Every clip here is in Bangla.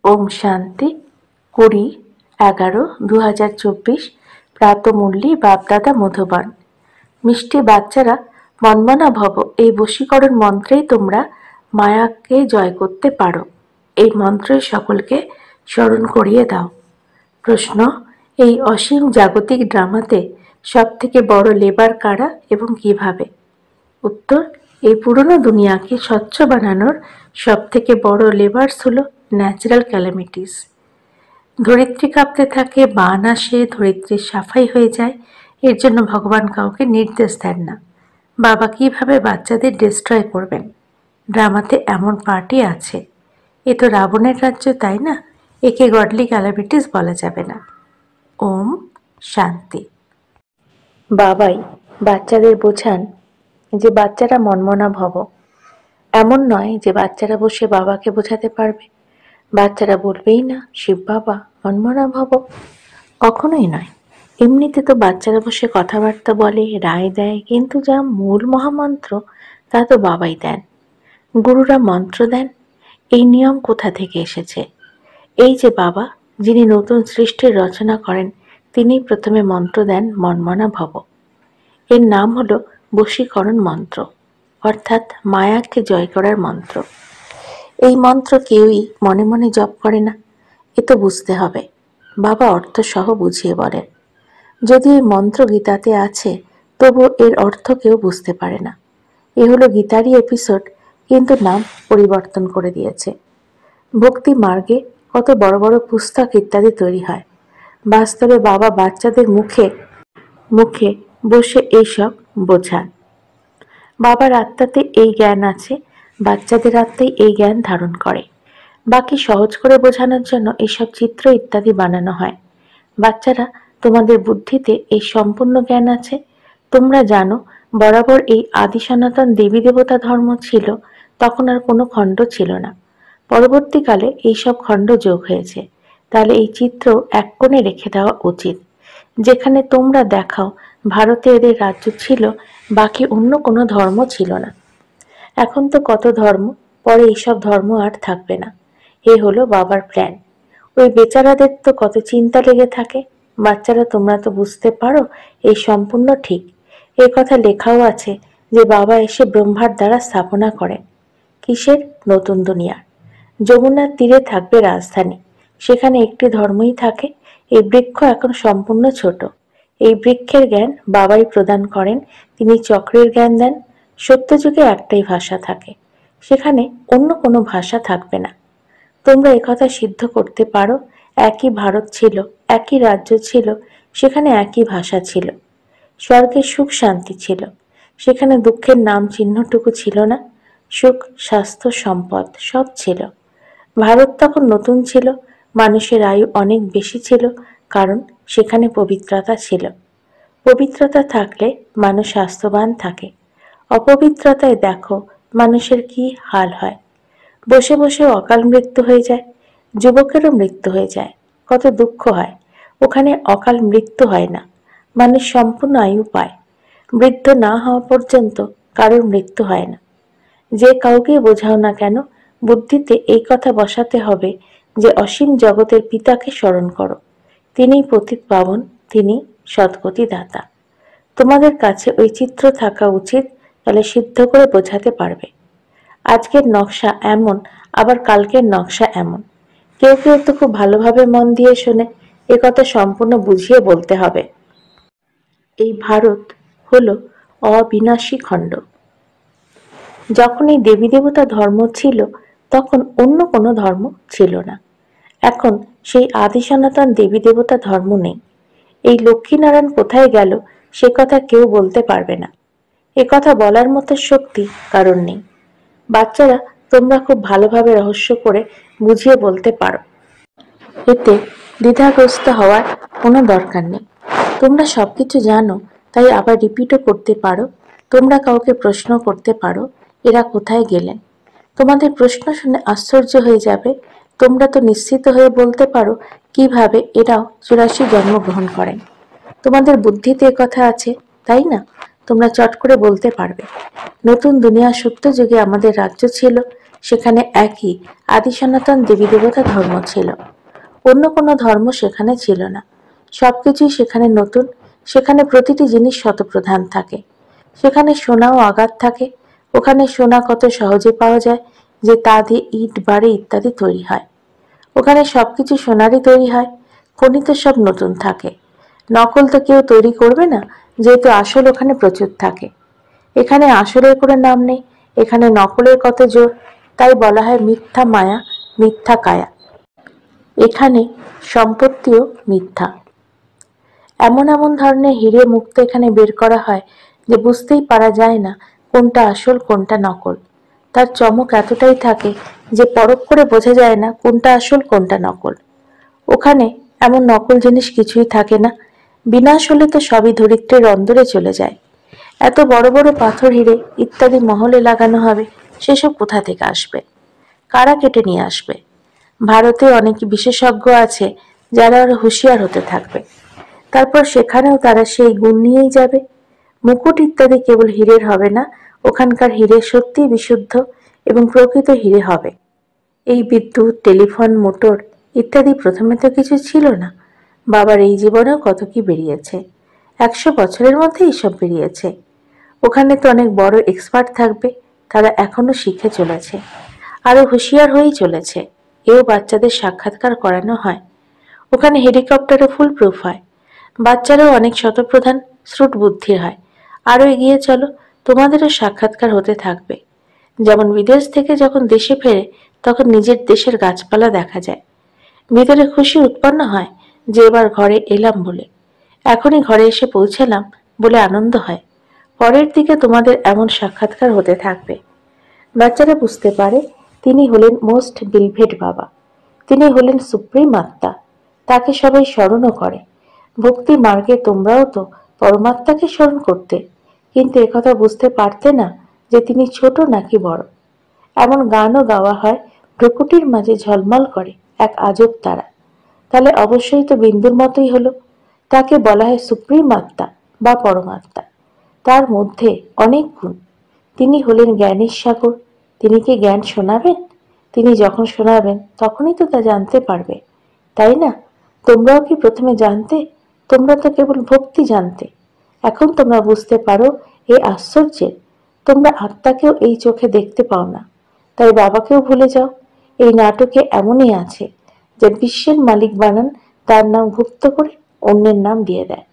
ওম শান্তি। 20-11-2024 প্রাতমূল্যী বাপদাদা মধুবন। মিষ্টি বাচ্চারা, মনমনা ভব এই বশীকরণ মন্ত্রেই তোমরা মায়াকে জয় করতে পারো। এই মন্ত্রই সকলকে স্মরণ করিয়ে দাও। প্রশ্ন: এই অসীম জাগতিক ড্রামাতে সবথেকে বড় লেবার কারা এবং কিভাবে? উত্তর: এই পুরনো দুনিয়াকে স্বচ্ছ বানানোর সবথেকে বড় লেবার্স হলো ন্যাচারাল ক্যালামিটিস। ধরিত্রী কাঁপতে থাকে, বান আসে, ধরিত্রীর সাফাই হয়ে যায়। এর জন্য ভগবান কাউকে নির্দেশ দেন না। বাবা কিভাবে বাচ্চাদের ডিস্ট্রয় করবেন? ড্রামাতে এমন পার্টি আছে। এ তো রাবণের রাজ্য, তাই না? একে গডলি ক্যালামিটিস বলা যাবে না। ওম শান্তি। বাবাই বাচ্চাদের বোঝান যে বাচ্চারা মনমনা ভব। এমন নয় যে বাচ্চারা বসে বাবাকে বোঝাতে পারবে। বাচ্চারা বলবেই না, শিব বাবা মনমনা ভব। কখনোই নয়। এমনিতে তো বাচ্চারা বসে কথাবার্তা বলে, রায় দেয়, কিন্তু যা মূল মহামন্ত্র তা তো বাবাই দেন। গুরুরা মন্ত্র দেন। এই নিয়ম কোথা থেকে এসেছে? এই যে বাবা, যিনি নতুন সৃষ্টির রচনা করেন, তিনি প্রথমে মন্ত্র দেন মনমনা ভব। এর নাম হলো বশীকরণ মন্ত্র, অর্থাৎ মায়াকে জয় করার মন্ত্র। এই মন্ত্র কেউই মনে মনে জপ করে না। এ তো বুঝতে হবে। বাবা অর্থ সহ বুঝিয়ে বলেন। যদি এই মন্ত্র গীতাতে আছে, তবু এর অর্থ কেউ বুঝতে পারে না। এ হলো গীতারই এপিসোড, কিন্তু নাম পরিবর্তন করে দিয়েছে। ভক্তি মার্গে কত বড় বড় পুস্তক ইত্যাদি তৈরি হয়। বাস্তবে বাবা বাচ্চাদের মুখে মুখে বসে এইসব বোঝান। বাবার আত্মাতে এই জ্ঞান আছে, বাচ্চাদের আত্মাই এই জ্ঞান ধারণ করে। বাকি সহজ করে বোঝানোর জন্য এইসব চিত্র ইত্যাদি বানানো হয়। বাচ্চারা, তোমাদের বুদ্ধিতে এই সম্পূর্ণ জ্ঞান আছে। তোমরা জানো, বরাবর এই আদি সনাতন দেবী দেবতা ধর্ম ছিল, তখন আর কোনো খণ্ড ছিল না। পরবর্তীকালে এইসব খণ্ড যোগ হয়েছে। তাহলে এই চিত্র এক কোণে রেখে দেওয়া উচিত। যেখানে তোমরা দেখাও ভারতে এদের রাজ্য ছিল, বাকি অন্য কোনো ধর্ম ছিল না। এখন তো কত ধর্ম, পরে এইসব ধর্ম আর থাকবে না। এ হলো বাবার প্ল্যান। ওই বেচারাদের তো কত চিন্তা লেগে থাকে। বাচ্চারা, তোমরা তো বুঝতে পারো এই সম্পূর্ণ ঠিক। এই কথা লেখাও আছে যে বাবা এসে ব্রহ্মার দ্বারা স্থাপনা করেন। কিসের? নতুন দুনিয়ার। যমুনার তীরে থাকবে রাজধানী। সেখানে একটি ধর্মই থাকে। এই বৃক্ষ এখন সম্পূর্ণ ছোট। এই বৃক্ষের জ্ঞান বাবাই প্রদান করেন। তিনি চক্রের জ্ঞান দেন। সত্যযুগে একটাই ভাষা থাকে, সেখানে অন্য কোনো ভাষা থাকবে না। তোমরা একথা সিদ্ধ করতে পারো। একই ভারত ছিল, একই রাজ্য ছিল, সেখানে একই ভাষা ছিল। স্বর্গে সুখ শান্তি ছিল, সেখানে দুঃখের নাম চিহ্নটুকু ছিল না। সুখ, স্বাস্থ্য, সম্পদ সব ছিল। ভারত তখন নতুন ছিল, মানুষের আয়ু অনেক বেশি ছিল, কারণ সেখানে পবিত্রতা ছিল। পবিত্রতা থাকলে মানুষ স্বাস্থ্যবান থাকে। অপবিত্রতায় দেখো মানুষের কি হাল হয়। বসে বসে অকাল মৃত্যু হয়ে যায়। যুবকেরও মৃত্যু হয়ে যায়। কত দুঃখ হয়। ওখানে অকাল মৃত্যু হয় না, মানুষ সম্পূর্ণ আয়ু পায়। বৃদ্ধ না হওয়া পর্যন্ত কারোর মৃত্যু হয় না। যে কাউকে বোঝাও না কেন, বুদ্ধিতে এই কথা বসাতে হবে যে অসীম জগতের পিতাকে স্মরণ করো। তিনিই পতিত পাবন, তিনি সদ্গতি দাতা। তোমাদের কাছে ওই চিত্র থাকা উচিত, তাহলে সিদ্ধ করে বোঝাতে পারবে। আজকের নকশা এমন, আবার কালকের নকশা এমন। কেউ কেউ তো খুব ভালোভাবে মন দিয়ে শোনে। এ কথা সম্পূর্ণ বুঝিয়ে বলতে হবে। এই ভারত হলো অবিনাশী খণ্ড। যখন এই দেবী দেবতা ধর্ম ছিল, তখন অন্য কোনো ধর্ম ছিল না। এখন সেই আদি সনাতন দেবী দেবতা ধর্ম নেই। এই লক্ষ্মীনারায়ণ কোথায় গেল, সে কথা কেউ বলতে পারবে না। এ কথা বলার মতো শক্তি কারণ নেই। বাচ্চারা, তোমরা খুব ভালোভাবে রহস্য করে বুঝিয়ে বলতে পারো। এতে দ্বিধাগ্রস্ত হওয়ার কোনো দরকার নেই। তোমরা সবকিছু জানো, তাই আবার রিপিটও করতে পারো। তোমরা কাউকে প্রশ্ন করতে পারো, এরা কোথায় গেলেন? তোমাদের প্রশ্ন শুনে আশ্চর্য হয়ে যাবে। তোমরা তো নিশ্চিত হয়ে বলতে পারো কিভাবে এরাও 84 জন্মগ্রহণ করেন। তোমাদের বুদ্ধিতে কথা আছে, তাই না? তোমরা চট করে বলতে পারবে, নতুন দুনিয়া সত্য যুগে আমাদের রাজ্য ছিল, সেখানে একই আদি সনাতন দেবী দেবতা ধর্ম ছিল। অন্য কোনো ধর্ম সেখানে ছিল না। সবকিছুই সেখানে নতুন। সেখানে প্রতিটি জিনিস শতপ্রধান থাকে। সেখানে সোনাও আগার থাকে। ওখানে সোনা কত সহজে পাওয়া যায় যে তা দিয়ে ইট, বাড়ি ইত্যাদি তৈরি হয়। ওখানে সবকিছু সোনারই তৈরি হয়। খনিতে সব নতুন থাকে। নকল তো কেউ তৈরি করবে না, যেহেতু আসল ওখানে প্রচুর থাকে। এখানে আসলের কোনো নাম নেই, এখানে নকলের কত জোর। তাই বলা হয় মিথ্যা মায়া, মিথ্যা কায়া। এখানে সম্পত্তিও মিথ্যা। এমন এমন ধরনের হীরে মুক্ত এখানে বের করা হয় যে বুঝতেই পারা যায় না কোনটা আসল কোনটা নকল। তার চমক এতটাই থাকে যে পরখ করে বোঝা যায় না কোনটা আসল কোনটা নকল। ওখানে এমন নকল জিনিস কিছুই থাকে না। বিনাশ হলে তো সবই ধরিত্রীর অন্দরে চলে যায়। এত বড় বড় পাথর, হিরে ইত্যাদি মহলে লাগানো হবে, সেসব কোথা থেকে আসবে? কারা কেটে নিয়ে আসবে? ভারতে অনেক বিশেষজ্ঞ আছে যারা আরো হুঁশিয়ার হতে থাকবে। তারপর সেখানেও তারা সেই গুণ নিয়েই যাবে। মুকুট ইত্যাদি কেবল হীরের হবে না, ওখানকার হীরে সত্যিই বিশুদ্ধ এবং প্রকৃত হীরে হবে। এই বিদ্যুৎ, টেলিফোন, মোটর ইত্যাদি প্রথমে তো কিছু ছিল না। বাবার এই জীবনেও কত কি বেরিয়েছে। 100 বছরের মধ্যে এইসব বেরিয়েছে। ওখানে তো অনেক বড় এক্সপার্ট থাকবে, তারা এখনো শিখে চলেছে, আরো হুঁশিয়ার হয়েই চলেছে। এও বাচ্চাদের সাক্ষাৎকার করানো হয়। ওখানে হেলিকপ্টারে ফুল প্রুফ হয়। বাচ্চারাও অনেক শতপ্রধান, শ্রুট বুদ্ধির হয়। আরো এগিয়ে চলো, তোমাদেরও সাক্ষাৎকার হতে থাকবে। যেমন বিদেশ থেকে যখন দেশে ফেরে তখন নিজের দেশের গাছপালা দেখা যায়। ভিতরে খুশি উৎপন্ন হয় যে এবার ঘরে এলাম বলে। এখনই ঘরে এসে পৌঁছালাম বলে আনন্দ হয়। পরের দিকে তোমাদের এমন সাক্ষাৎকার হতে থাকবে। বাচ্চারা বুঝতে পারে তিনি হলেন মোস্ট বিলভেড বাবা। তিনি হলেন সুপ্রিম আত্মা। তাকে সবাই স্মরণও করে। ভক্তি মার্গে তোমরাও তো পরমাত্মাকে স্মরণ করতে, কিন্তু একথা বুঝতে পারতে না যে তিনি ছোট নাকি বড়। এমন গানও গাওয়া হয়, ভ্রুকুটির মাঝে ঝলমল করে এক আজব তারা। তাহলে অবশ্যই তো বিন্দুর মতোই হলো। তাকে বলা হয় সুপ্রিম আত্মা বা পরমাত্মা। তার মধ্যে অনেক গুণ। তিনি হলেন জ্ঞানের সাগর। তিনি কি জ্ঞান শোনাবেন? তিনি যখন শোনাবেন তখনই তো তা জানতে পারবে, তাই না? তোমরাও কি প্রথমে জানতে? তোমরা তো কেবল ভক্তি জানতে। এখন তোমরা বুঝতে পারো এ আশ্চর্যের। তোমরা আত্মাকেও এই চোখে দেখতে পাও না, তাই বাবাকেও ভুলে যাও। এই নাটকে এমনই আছে যে বিশ্বের মালিক বানান, তার নাম গুপ্ত করে অন্যের নাম দিয়ে দেয়।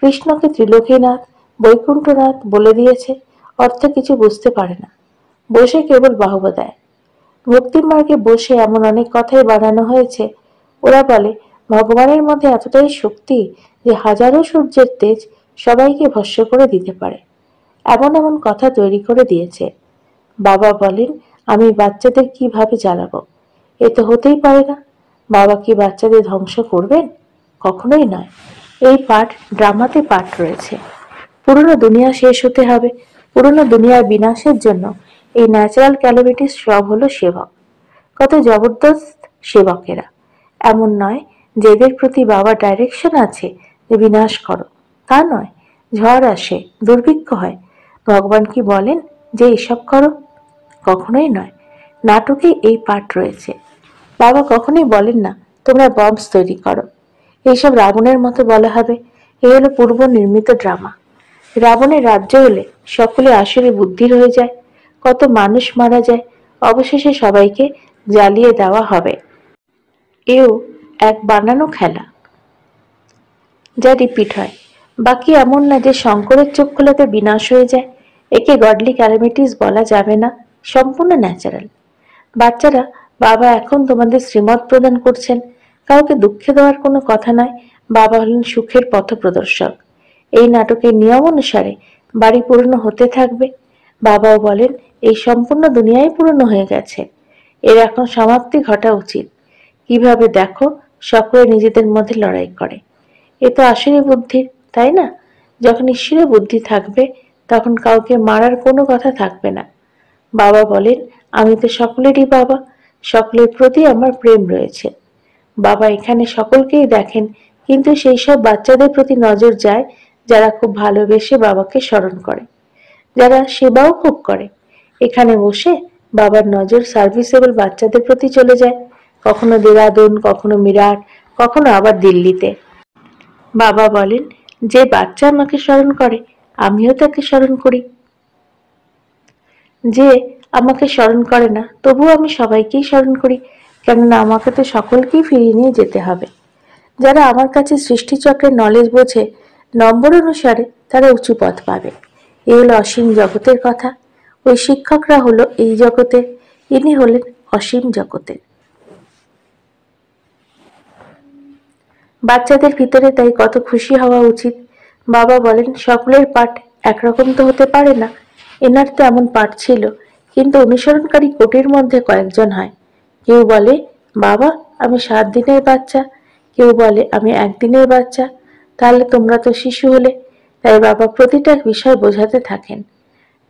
কৃষ্ণকে ত্রিলোকীনাথ, বৈকুণ্ঠনাথ বলে দিয়েছে, অর্থ কিছু বুঝতে পারে না, বসে কেবল বাহবা দেয়। ভক্তিমার্গে বসে এমন অনেক কথাই বানানো হয়েছে। ওরা বলে ভগবানের মধ্যে এতটাই শক্তি যে হাজারো সূর্যের তেজ সবাইকে ভস্ম করে দিতে পারে। এমন এমন কথা তৈরি করে দিয়েছে। বাবা বলেন, আমি বাচ্চাদের কিভাবে জ্বালাবো? এ তো হতেই পারে না। বাবা কি বাচ্চাদের ধ্বংস করবেন? কখনোই নয়। এই পাঠ ড্রামাতে পাঠ রয়েছে। পুরনো দুনিয়া শেষ হতে হবে। পুরনো দুনিয়ার বিনাশের জন্য এই ন্যাচারাল ক্যালামিটিস সব হলো সেবক। কত জবরদস্ত সেবকেরা! এমন নয় যে এদের প্রতি বাবার ডাইরেকশন আছে যে বিনাশ করো, তা নয়। ঝড় আসে, দুর্ভিক্ষ হয়, ভগবান কি বলেন যে এসব করো? কখনোই নয়। নাটকে এই পাঠ রয়েছে। বাবা কখনোই বলেন না তোমরা বম্বস তৈরি করো। এইসব রাবণের মতো বলা হবে, এ হলো পূর্ব নির্মিত ড্রামা। রাবণের রাজ্য হলে সকলে আসলে বুদ্ধির হয়ে যায়, কত মানুষ মারা যায়, অবশেষে সবাইকে জ্বালিয়ে দেওয়া হবে। এও এক বানানো খেলা, যা রিপিট হয়। বাকি এমন না যে শঙ্করের চোখ খোলাতে বিনাশ হয়ে যায়। একে গডলি ক্যালামিটিস বলা যাবে না, সম্পূর্ণ ন্যাচারাল। বাচ্চারা, বাবা এখন তোমাদের শ্রীমত প্রদান করছেন। কাউকে দুঃখে দেওয়ার কোনো কথা নয়। বাবা হলেন সুখের পথপ্রদর্শক। এই নাটকের নিয়ম অনুসারে বাড়ি পূর্ণ হতে থাকবে। বাবাও বলেন এই সম্পূর্ণ দুনিয়াই পূর্ণ হয়ে গেছে, এর এখন সমাপ্তি ঘটা উচিত। কিভাবে দেখো, সকলে নিজেদের মধ্যে লড়াই করে। এ তো আসলে বুদ্ধির, তাই না? যখন ঈশ্বরের বুদ্ধি থাকবে তখন কাউকে মারার কোনো কথা থাকবে না। বাবা বলেন, আমি তো সকলেরই বাবা, সকলের প্রতি আমার প্রেম রয়েছে। বাবা এখানে সকলকেই দেখেন, কিন্তু সেই সব বাচ্চাদের প্রতি নজর যায় যারা খুব ভালোবেসে বাবাকে স্মরণ করে, যারা সেবাও খুব করে। এখানে বসে বাবার নজর সার্ভিসেবল বাচ্চাদের প্রতি চলে যায়, কখনো দেরাদুন, কখনো মিরাট, কখনো আবার দিল্লিতে। বাবা বলেন, যে বাচ্চা আমাকে স্মরণ করে আমিও তাকে স্মরণ করি, যে আমাকে স্মরণ করে না তবুও আমি সবাইকেই স্মরণ করি, কেননা আমাকে তো সকলকেই ফিরিয়ে নিয়ে যেতে হবে। যারা আমার কাছে সৃষ্টিচক্রের নলেজ বোঝে, নম্বর অনুসারে তারা উঁচু পথ পাবে। এ হলো অসীম জগতের কথা। ওই শিক্ষকরা হলো এই জগতের, ইনি হলেন অসীম জগতের। বাচ্চাদের ভিতরে তাই কত খুশি হওয়া উচিত। বাবা বলেন, সকলের পাঠ একরকম তো হতে পারে না। এনার তো এমন পাঠ ছিল, কিন্তু অনুসরণকারী কোটির মধ্যে কয়েকজন হয়। কেউ বলে, বাবা আমি 7 দিনের বাচ্চা, কেউ বলে আমি 1 দিনের বাচ্চা। তাহলে তোমরা তো শিশু হলে। তাই বাবা প্রতিটা বিষয় বোঝাতে থাকেন।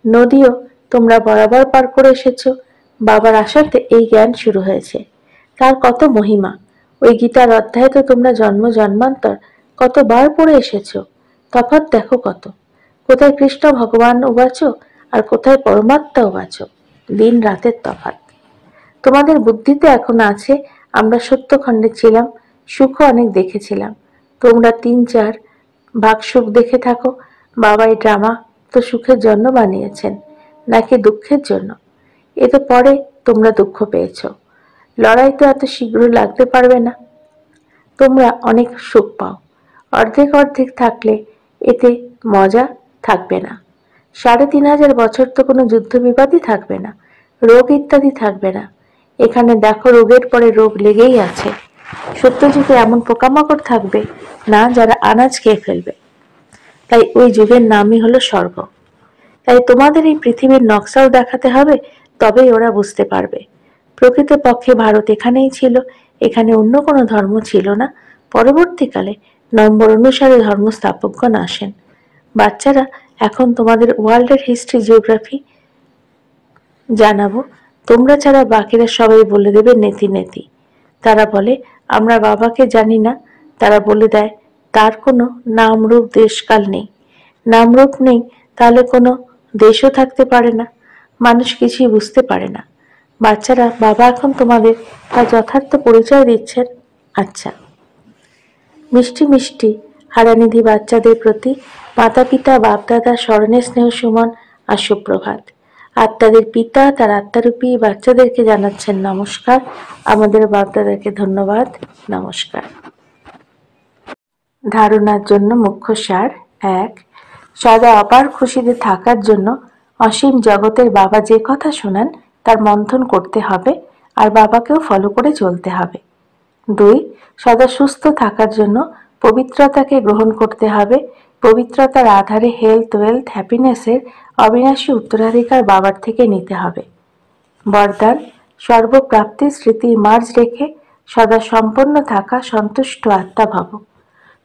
নদীও তোমরা বরাবর পার করে এসেছ, বাবার আসাতে এই জ্ঞান শুরু হয়েছে। তার কত মহিমা! ওই গীতার অধ্যায়ে তো তোমরা জন্ম জন্মান্তর কতবার পড়ে এসেছ। তফাৎ দেখো কত! কোথায় কৃষ্ণ ভগবান উবাচ আর কোথায় পরমাত্মা উবাচ, দিন রাতের তফাৎ। তোমাদের বুদ্ধিতে এখন আছে আমরা সত্যখণ্ডে ছিলাম, সুখও অনেক দেখেছিলাম। তোমরা 3-4 ভাগ সুখ দেখে থাকো। বাবা এই ড্রামা তো সুখের জন্য বানিয়েছেন, নাকি দুঃখের জন্য? এ তো পরে তোমরা দুঃখ পেয়েছ। লড়াই তো এত শীঘ্র লাগতে পারবে না। তোমরা অনেক সুখ পাও, অর্ধেক অর্ধেক থাকলে এতে মজা থাকবে না। 3500 বছর তো কোনো যুদ্ধ বিবাদই থাকবে না, রোগ ইত্যাদি থাকবে না। এখানে দেখো রোগের পরে রোগ লেগেই আছে। সত্যযুগে এমন পোকামাকড় থাকবে না যারা আনাজ খেয়ে ফেলবে। তাই ওই যুগের নামই হলো স্বর্গ। তাই তোমাদের এই পৃথিবীর নকশাও দেখাতে হবে, তবেই ওরা বুঝতে পারবে। প্রকৃতপক্ষে ভারত এখানেই ছিল, এখানে অন্য কোনো ধর্ম ছিল না। পরবর্তীকালে নম্বর অনুসারে ধর্মস্থাপকগণ আসেন। বাচ্চারা, এখন তোমাদের ওয়ার্ল্ডের হিস্ট্রি জিওগ্রাফি জানাবো। তোমরা ছাড়া বাকিরা সবাই বলে দেবে নেতি নেতি। তারা বলে, আমরা বাবাকে জানি না। তারা বলে দেয়, তার কোনো নামরূপ দেশকাল নেই। নামরূপ নেই, তাহলে কোনো দেশও থাকতে পারে না। মানুষ কিছুই বুঝতে পারে না। বাচ্চারা, বাবা এখন তোমাদের তার যথার্থ পরিচয় দিচ্ছেন। আচ্ছা, মিষ্টি মিষ্টি হারানিধি বাচ্চাদের প্রতি মাতা পিতা বাপদাদা স্মরণের স্নেহ সুমন আর সুপ্রভাত। আত্মাদের পিতা তার আত্মারূপী বাচ্চাদেরকে জানাচ্ছেন নমস্কার। আমাদের বাপদাদাকে ধন্যবাদ, নমস্কার। ধারণার জন্য মুখ্য সার: 1. সদা অপার খুশিতে থাকার জন্য অসীম জগতের বাবা যে কথা শোনান তার মন্থন করতে হবে আর বাবাকেও ফলো করে চলতে হবে। 2. সদা সুস্থ থাকার জন্য পবিত্রতাকে গ্রহণ করতে হবে। পবিত্রতার আধারে হেলথ, ওয়েলথ, হ্যাপিনেসের অবিনাশী উত্তরাধিকার বাবার থেকে নিতে হবে। বরদান: সর্বপ্রাপ্তির স্মৃতি মার্জ রেখে সদা সম্পন্ন থাকা সন্তুষ্ট আত্মা ভব।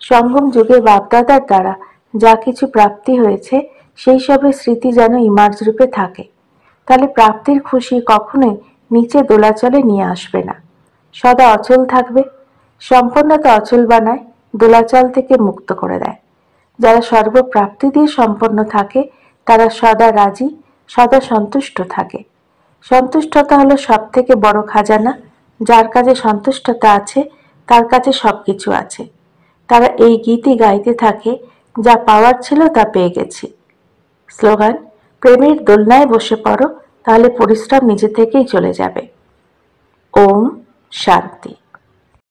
সঙ্গম যুগে বাপদাদার দ্বারা যা কিছু প্রাপ্তি হয়েছে সেই সবের স্মৃতি যেন ইমার্জ রূপে থাকে। তাহলে প্রাপ্তির খুশি কখনোই নিচে দোলাচলে নিয়ে আসবে না, সদা অচল থাকবে। সম্পন্নতা অচল বানায়, দোলাচল থেকে মুক্ত করে দেয়। যারা সর্বপ্রাপ্তি দিয়ে সম্পন্ন থাকে তারা সদা রাজি, সদা সন্তুষ্ট থাকে। সন্তুষ্টতা হলো সব থেকে বড় খাজানা। যার কাছে সন্তুষ্টতা আছে তার কাছে সবকিছু আছে। তারা এই গীতই গাইতে থাকে, যা পাওয়ার ছিল তা পেয়ে গেছি। স্লোগান: প্রেমের দোলনায় বসে পড়ো, তাহলে পরিশ্রম নিজে থেকেই চলে যাবে। ওম শান্তি।